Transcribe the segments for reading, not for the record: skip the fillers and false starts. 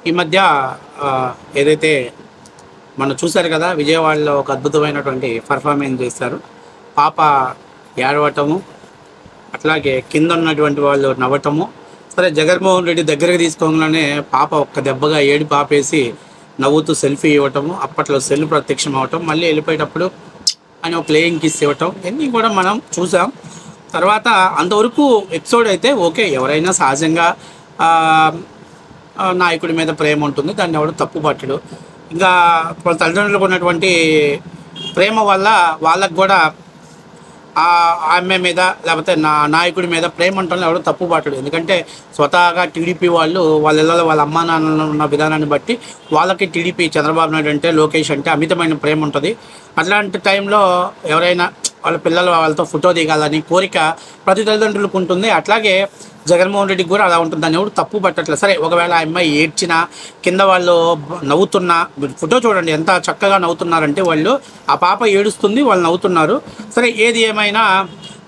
ఈ మధ్య ఏదైతే మనం చూశారు కదా, విజయవాడలో ఒక అద్భుతమైనటువంటి పర్ఫార్మెన్స్ చేశారు. పాప ఏడవటము, అట్లాగే కింద ఉన్నటువంటి వాళ్ళు నవ్వటము. సరే, జగన్మోహన్ రెడ్డి దగ్గరికి తీసుకోగానే పాప ఒక్క దెబ్బగా ఏడు పాపేసి నవ్వుతూ సెల్ఫీ ఇవ్వటము, అప్పట్లో సెల్ ప్రత్యక్షం అవ్వటం, మళ్ళీ వెళ్ళిపోయేటప్పుడు అని ఒక ప్లేయింగ్ కిస్ ఇవ్వటం, ఇవన్నీ కూడా మనం చూసాం. తర్వాత అంతవరకు ఎపిసోడ్ అయితే ఓకే, ఎవరైనా సహజంగా నాయకుడి మీద ప్రేమ ఉంటుంది, దాన్ని ఎవడు తప్పు పట్టడు. ఇంకా వాళ్ళ తల్లిదండ్రులకు ఉన్నటువంటి ప్రేమ వల్ల వాళ్ళకు కూడా ఆమె మీద లేకపోతే నాయకుడి మీద ప్రేమ ఉంటుంది, ఎవడో తప్పు పట్టడు. ఎందుకంటే స్వతహాగా టీడీపీ వాళ్ళు వాళ్ళ ఇళ్ళలో వాళ్ళ అమ్మా నాన్నలు ఉన్న విధానాన్ని బట్టి వాళ్ళకి టీడీపీ చంద్రబాబు నాయుడు అంటే, లోకేష్ అంటే అమితమైన ప్రేమ ఉంటుంది. అట్లాంటి టైంలో ఎవరైనా వాళ్ళ పిల్లలు వాళ్ళతో ఫోటో దిగాలని కోరిక ప్రతి తల్లిదండ్రులకు ఉంటుంది. అట్లాగే జగన్మోహన్ రెడ్డికి కూడా అలా ఉంటుంది, దాన్ని ఎవరు తప్పు పట్టట్లేదు. సరే, ఒకవేళ ఆ అమ్మాయి ఏడ్చినా, కింద వాళ్ళు నవ్వుతున్నా, ఫోటో చూడండి ఎంత చక్కగా నవ్వుతున్నారంటే వాళ్ళు, ఆ పాప ఏడుస్తుంది, వాళ్ళు నవ్వుతున్నారు. సరే, ఏది ఏమైనా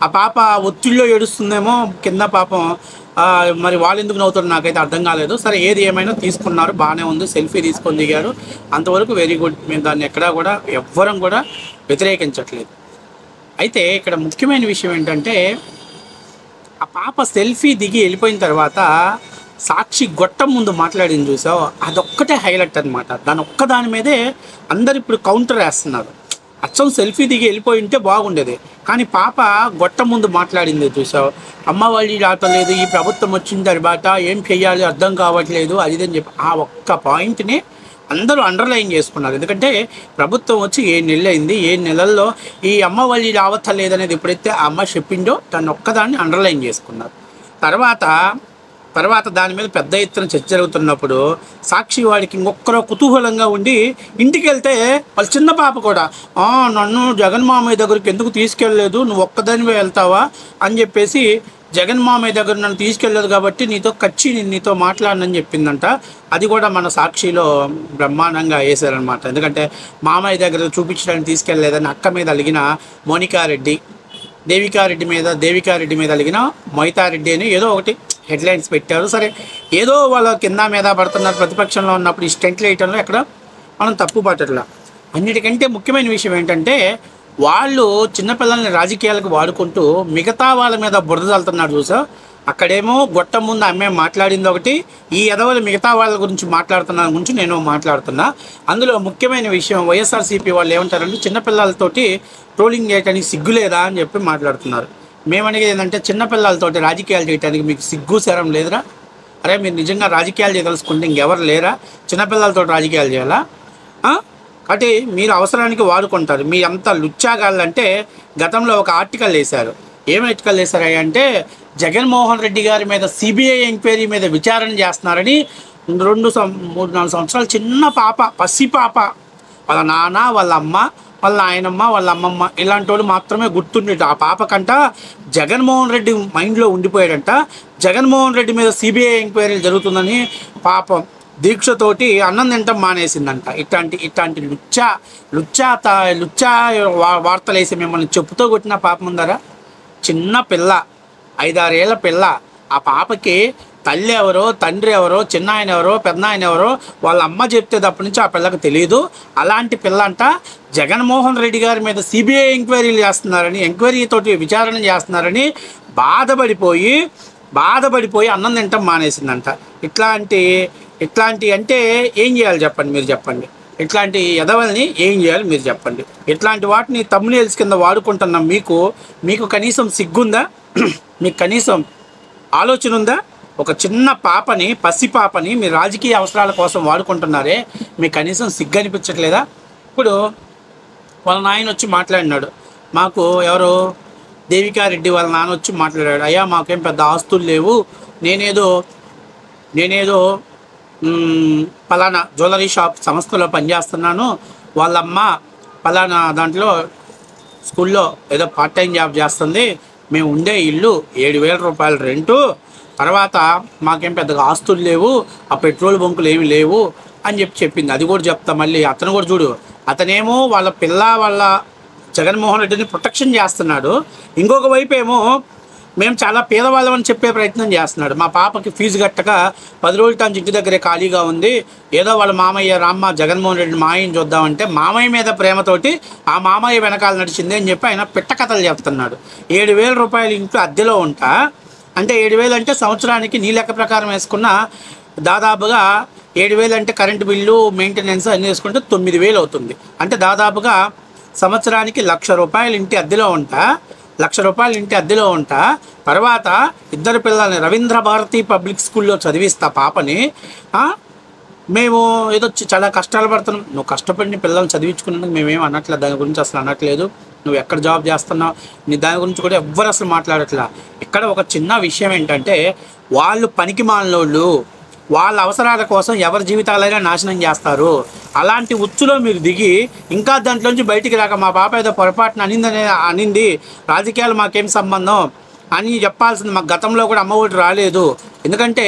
ఆ పాప ఒత్తిడిలో ఏడుస్తుందేమో, కింద పాపం మరి వాళ్ళు ఎందుకు నవ్వుతారు నాకైతే అర్థం కాలేదు. సరే, ఏది ఏమైనా తీసుకున్నారు, బాగానే ఉంది, సెల్ఫీ తీసుకొని దిగారు, అంతవరకు వెరీ గుడ్. మేము దాన్ని ఎక్కడా కూడా ఎవ్వరం కూడా వ్యతిరేకించట్లేదు. అయితే ఇక్కడ ముఖ్యమైన విషయం ఏంటంటే, ఆ పాప సెల్ఫీ దిగి వెళ్ళిపోయిన తర్వాత సాక్షి గొట్టం ముందు మాట్లాడింది చూసావు, అదొక్కటే హైలైట్ అనమాట. దాని ఒక్కదాని మీదే అందరు ఇప్పుడు కౌంటర్ వేస్తున్నారు. అచ్చం సెల్ఫీ దిగి వెళ్ళిపోయి ఉంటే బాగుండేది, కానీ పాప గొట్టం ముందు మాట్లాడింది చూసావు, అమ్మ వాళ్ళు రావట్లేదు, ఈ ప్రభుత్వం వచ్చిన తర్వాత ఏం చెయ్యాలి అర్థం కావట్లేదు, అది అని చెప్పి ఆ ఒక్క పాయింట్ని అందరూ అండర్లైన్ చేసుకున్నారు. ఎందుకంటే ప్రభుత్వం వచ్చి 7 నెలలు అయింది, 7 నెలల్లో ఈ అమ్మ వాళ్ళు రావట్లేదనేది ఎప్పుడైతే ఆ అమ్మ చెప్పిందో దాన్ని ఒక్కదాన్ని అండర్లైన్ చేసుకున్నారు. తర్వాత దాని మీద పెద్ద ఎత్తున చర్చ జరుగుతున్నప్పుడు సాక్షి వాడికి ఇంకొక్కరో కుతూహలంగా ఉండి ఇంటికి వెళ్తే వాళ్ళ చిన్న పాప కూడా నన్ను జగన్ మామయ్య దగ్గరికి ఎందుకు తీసుకెళ్ళలేదు, నువ్వు ఒక్కదానివే వెళ్తావా అని చెప్పేసి, జగన్ మామయ్య దగ్గర నన్ను తీసుకెళ్ళలేదు కాబట్టి నీతో మాట్లాడనని చెప్పిందంట. అది కూడా మన సాక్షిలో బ్రహ్మాండంగా వేశారనమాట. ఎందుకంటే మామయ్య దగ్గర చూపించడానికి తీసుకెళ్ళలేదని అక్క మీద అలిగిన మోనికారెడ్డి, దేవికారెడ్డి మీద అలిగిన మొయితారెడ్డి అని ఏదో ఒకటి హెడ్లైన్స్ పెట్టారు. సరే, ఏదో వాళ్ళ కింద మీద పడుతున్నారు, ప్రతిపక్షంలో ఉన్నప్పుడు ఈ స్టెంట్లు వేయటంలో ఎక్కడ మనం తప్పు పట్టట్లా. అన్నిటికంటే ముఖ్యమైన విషయం ఏంటంటే, వాళ్ళు చిన్నపిల్లల్ని రాజకీయాలకు వాడుకుంటూ మిగతా వాళ్ళ మీద బురద చల్లుతున్నారు చూసా. అక్కడేమో గొట్టం ముందు అమ్మాయి మాట్లాడింది ఒకటి, ఈ ఎదవలు మిగతా వాళ్ళ గురించి మాట్లాడుతున్న గురించి నేను మాట్లాడుతున్నా. అందులో ముఖ్యమైన విషయం, వైఎస్ఆర్సీపీ వాళ్ళు ఏమంటారంటే, చిన్నపిల్లలతోటి ట్రోలింగ్ చేయడానికి సిగ్గులేదా అని చెప్పి మాట్లాడుతున్నారు. మేమనేది ఏంటంటే, చిన్నపిల్లలతోటి రాజకీయాలు చేయడానికి మీకు సిగ్గు శరం లేదురా? అరే, మీరు నిజంగా రాజకీయాలు చేయదలుచుకుంటే ఇంకెవరు లేరా? చిన్నపిల్లలతో రాజకీయాలు చేయాలా? కాబట్టి మీరు అవసరానికి వాడుకుంటారు. మీ అంత లుచ్చాగాళ్ళంటే గతంలో ఒక ఆర్టికల్ వేశారు. ఏం ఆర్టికల్ వేశారు అంటే, జగన్మోహన్ రెడ్డి గారి మీద సిబిఐ ఎంక్వైరీ మీద విచారణ చేస్తున్నారని 3-4 సంవత్సరాలు చిన్న పాప, పసి పాప, వాళ్ళ నాన్న, వాళ్ళ అమ్మ, వాళ్ళ ఆయనమ్మ, వాళ్ళ అమ్మమ్మ, ఇలాంటి వాళ్ళు మాత్రమే గుర్తుండేట. ఆ పాపకంట జగన్మోహన్ రెడ్డి మైండ్లో ఉండిపోయాడంట. జగన్మోహన్ రెడ్డి మీద సిబిఐ ఎంక్వైరీలు జరుగుతుందని పాపం దీక్షతోటి అన్నం తింటాం మానేసిందంట. ఇట్లాంటి లుచ్చా వార్తలు వేసి మిమ్మల్ని చెప్పుతో కొట్టిన పాపం ఉందరా? చిన్న పిల్ల, 5-6 ఏళ్ళ పిల్ల. ఆ పాపకి తల్లి ఎవరో, తండ్రి ఎవరో, చిన్న ఆయన ఎవరో, పెద్ద ఆయన ఎవరో వాళ్ళ అమ్మ చెప్తే తప్ప నుంచి ఆ పిల్లకి తెలియదు. అలాంటి పిల్ల అంట జగన్మోహన్ రెడ్డి గారి మీద సిబిఐ ఎంక్వైరీలు చేస్తున్నారని, ఎంక్వైరీతోటి విచారణ చేస్తున్నారని బాధపడిపోయి అన్నం తింటాం మానేసిందంట. ఇట్లాంటి అంటే ఏం చేయాలి చెప్పండి, మీరు చెప్పండి. ఇట్లాంటి ఎదవల్ని ఏం చేయాలి మీరు చెప్పండి. ఇట్లాంటి వాటిని తమ్మునేల్స్ కింద వాడుకుంటున్నాం. మీకు కనీసం సిగ్గుందా? మీకు కనీసం ఆలోచన ఉందా? ఒక చిన్న పాపని, పసి పాపని మీరు రాజకీయ అవసరాల కోసం వాడుకుంటున్నారే, మీకు కనీసం సిగ్గు అనిపించట్లేదా? ఇప్పుడు వాళ్ళ నాయన వచ్చి మాట్లాడినాడు, మాకు ఎవరో దేవికారెడ్డి వాళ్ళ నాన్న వచ్చి మాట్లాడాడు, అయ్యా మాకేం పెద్ద ఆస్తులు లేవు, నేనేదో పలానా జ్యువెలరీ షాప్ సంస్థలో పనిచేస్తున్నాను, వాళ్ళమ్మ పలానా దాంట్లో స్కూల్లో ఏదో పార్ట్ టైం జాబ్ చేస్తుంది, మేము ఉండే ఇల్లు 7,000 రూపాయలు రెంటు, తర్వాత మాకేం పెద్దగా ఆస్తులు లేవు, ఆ పెట్రోల్ బంకులు ఏమి లేవు అని చెప్పింది. అది కూడా చెప్తా. మళ్ళీ అతను కూడా చూడు, అతనేమో వాళ్ళ జగన్మోహన్ రెడ్డిని ప్రొటెక్షన్ చేస్తున్నాడు, ఇంకొక వైపు ఏమో మేము చాలా పేదవాళ్ళమని చెప్పే ప్రయత్నం చేస్తున్నాడు. మా పాపకి ఫీజు కట్టక 10 రోజుల నుంచి ఇంటి దగ్గరే ఖాళీగా ఉంది, ఏదో వాళ్ళ మామయ్య రామ్మ జగన్మోహన్ రెడ్డి మామయ్యని చూద్దామంటే మామయ్య మీద ప్రేమతోటి ఆ మామయ్య వెనకాల నడిచింది అని చెప్పి ఆయన పిట్టకథలు చెప్తున్నాడు. 7,000 రూపాయలు ఇంట్లో అద్దెలో ఉంటా అంటే 7,000 అంటే సంవత్సరానికి నీ లెక్క ప్రకారం వేసుకున్న దాదాపుగా 7,000 అంటే కరెంటు బిల్లు మెయింటెనెన్స్ అన్నీ వేసుకుంటే 9,000 అవుతుంది. అంటే దాదాపుగా సంవత్సరానికి 1,00,000 రూపాయలు ఇంటి అద్దెలో ఉంటా, 1,00,000 రూపాయలు ఇంటి అద్దెలో ఉంటా. తర్వాత 2 పిల్లల్ని రవీంద్ర భారతి పబ్లిక్ స్కూల్లో చదివిస్తా పాపని. మేము ఏదో చాలా కష్టాలు పడుతున్నాం. నువ్వు కష్టపడిన పిల్లల్ని చదివించుకున్నందుకు మేమేం అనట్లేదు, దాని గురించి అసలు అనట్లేదు. నువ్వు ఎక్కడ జాబ్ చేస్తున్నావు నీ దాని గురించి కూడా ఎవ్వరు అసలు మాట్లాడట్లా. ఇక్కడ ఒక చిన్న విషయం ఏంటంటే వాళ్ళు పనికి మాలినోళ్ళు, వాళ్ళ అవసరాల కోసం ఎవరి జీవితాలైనా నాశనం చేస్తారు. అలాంటి ఉచ్చులో మీరు దిగి ఇంకా దాంట్లోంచి బయటికి రాక మా పాప ఏదో పొరపాటున అనింది, రాజకీయాలు మాకేం సంబంధం అని చెప్పాల్సింది. మాకు గతంలో కూడా అమ్మఒడి రాలేదు. ఎందుకంటే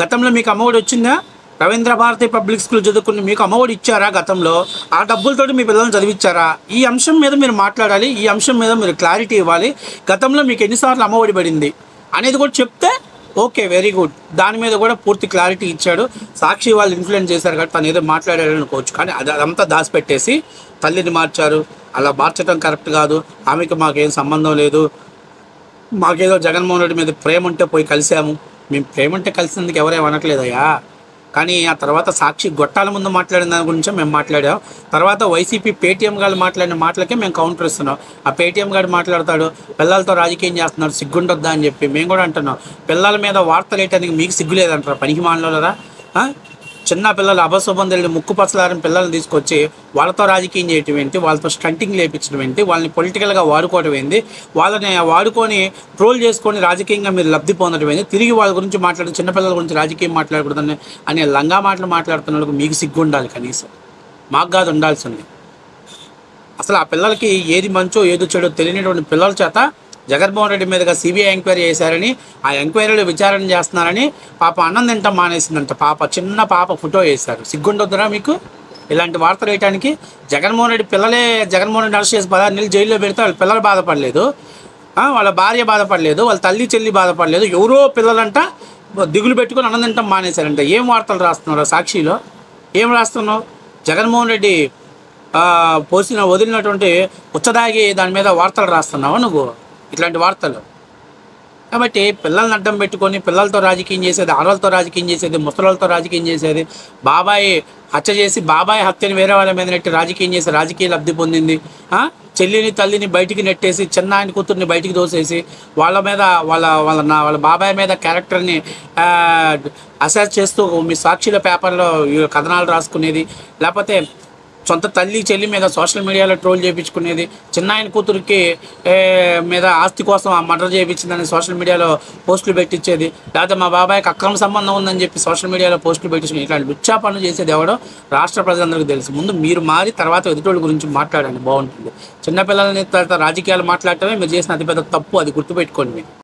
గతంలో మీకు అమ్మఒడి వచ్చిందా? రవీంద్ర భారతి పబ్లిక్ స్కూల్ చదువుకుని మీకు అమ్మఒడి ఇచ్చారా గతంలో? ఆ డబ్బులతోటి మీ పిల్లల్ని చదివించారా? ఈ అంశం మీద మీరు మాట్లాడాలి, ఈ అంశం మీద మీరు క్లారిటీ ఇవ్వాలి. గతంలో మీకు ఎన్నిసార్లు అమ్మఒడి పడింది అనేది కూడా చెప్తే ఓకే, వెరీ గుడ్. దాని మీద కూడా పూర్తి క్లారిటీ ఇచ్చాడు. సాక్షి వాళ్ళు ఇన్ఫ్లుయెన్స్ చేశారు కాబట్టి తను ఏదో మాట్లాడాడు అనుకోవచ్చు, కానీ అదంతా దాచిపెట్టేసి తల్లిని మార్చారు. అలా మార్చడం కరెక్ట్ కాదు, ఆమెకి మాకేం సంబంధం లేదు, మాకేదో జగన్మోహన్ రెడ్డి మీద ప్రేమ ఉంటే పోయి కలిసాము. మేము ప్రేమ ఉంటే కలిసినందుకు ఎవరేం అనట్లేదయ్యా. కానీ ఆ తర్వాత సాక్షి గొట్టాల ముందు మాట్లాడిన దాని గురించే మేము మాట్లాడాం. తర్వాత వైసీపీ పేటీఎం గారు మాట్లాడిన మాటలకే మేము కౌంటర్ ఇస్తున్నాం. ఆ పేటీఎం గారు మాట్లాడతాడు పిల్లలతో రాజకీయం చేస్తున్నాడు సిగ్గుండొద్దా అని చెప్పి. మేము కూడా అంటున్నాం పిల్లల మీద వార్తలు వేయడానికి మీకు సిగ్గు లేదంటారా పనికి మానలేదా? చిన్న పిల్లలు అభశుభం తెలియని ముక్కు పచ్చలారని పిల్లల్ని తీసుకొచ్చి వాళ్ళతో రాజకీయం చేయటం ఏంటి, వాళ్ళతో స్టంటింగ్ లేపించడం ఏంటి, వాళ్ళని పొలిటికల్గా వాడుకోవడం ఏంటి, వాళ్ళని వాడుకొని ట్రోల్ చేసుకొని రాజకీయంగా మీరు లబ్ధి పొందడం ఏంటి, తిరిగి వాళ్ళ గురించి మాట్లాడి చిన్నపిల్లల గురించి రాజకీయం మాట్లాడకూడదని అనే లంగా మాటలు మాట్లాడుతున్నందుకు మీకు సిగ్గు ఉండాలి కనీసం. మాకు కాదు ఉండాల్సింది. అసలు ఆ పిల్లలకి ఏది మంచో ఏది చెడో తెలియనటువంటి పిల్లల చేత జగన్మోహన్ రెడ్డి మీదుగా సిబిఐ ఎంక్వైరీ చేశారని, ఆ ఎంక్వైరీలో విచారణ చేస్తున్నారని పాప అన్నం తింటాం మానేసిందంట. చిన్న పాప ఫోటో వేశారు. సిగ్గుండొద్దురా మీకు ఇలాంటి వార్తలు వేయడానికి? జగన్మోహన్ రెడ్డి పిల్లలే జగన్మోహన్ రెడ్డి అరెస్ట్ చేసి 16 నెలలు జైల్లో పెడితే వాళ్ళ పిల్లలు బాధపడలేదు, వాళ్ళ భార్య బాధపడలేదు, వాళ్ళ తల్లి చెల్లి బాధపడలేదు. ఎవరో పిల్లలంట దిగులు పెట్టుకుని అన్నం తింటాం మానేశారంట. ఏం వార్తలు రాస్తున్నారు సాక్షిలో? ఏం రాస్తున్నావు? జగన్మోహన్ రెడ్డి వదిలినటువంటి ఉచ్చదాగి దాని మీద వార్తలు రాస్తున్నావా నువ్వు? ఇట్లాంటి వార్తలు. కాబట్టి పిల్లల్ని అడ్డం పెట్టుకొని పిల్లలతో రాజకీయం చేసేది, ఆడవాళ్ళతో రాజకీయం చేసేది, ముసలితో రాజకీయం చేసేది, బాబాయ్ హత్య చేసి బాబాయ్ హత్యని వేరే వాళ్ళ మీద నెట్టి రాజకీయం చేసి రాజకీయ లబ్ధి పొందింది. చెల్లిని తల్లిని బయటికి నెట్టేసి చిన్న ఆయన కూతుర్ని బయటికి దోసేసి వాళ్ళ మీద వాళ్ళ బాబాయ్ మీద క్యారెక్టర్ని అసెస్ చేస్తూ మీ సాక్షిల పేపర్లో కథనాలు రాసుకునేది, లేకపోతే సొంత తల్లి చెల్లి మీద సోషల్ మీడియాలో ట్రోల్ చేయించుకునేది, చిన్న ఆయన కూతురికి మీద ఆస్తి కోసం ఆ మర్డర్ చేయించిందని సోషల్ మీడియాలో పోస్టులు పెట్టించేది, లేకపోతే మా బాబాయ్కి అక్రమ సంబంధం ఉందని చెప్పి సోషల్ మీడియాలో పోస్టులు పెట్టించుకుని ఇట్లాంటి లుచ్చా పనులు చేసేది ఎవడో రాష్ట్ర ప్రజలందరికీ తెలుసు. ముందు మీరు మారి తర్వాత ఎదుటోళ్ళ గురించి మాట్లాడండి, బాగుంటుంది. చిన్నపిల్లలని తర్వాత రాజకీయాలు మాట్లాడటమే మీరు చేసిన అతిపెద్ద తప్పు, అది గుర్తుపెట్టుకోండి.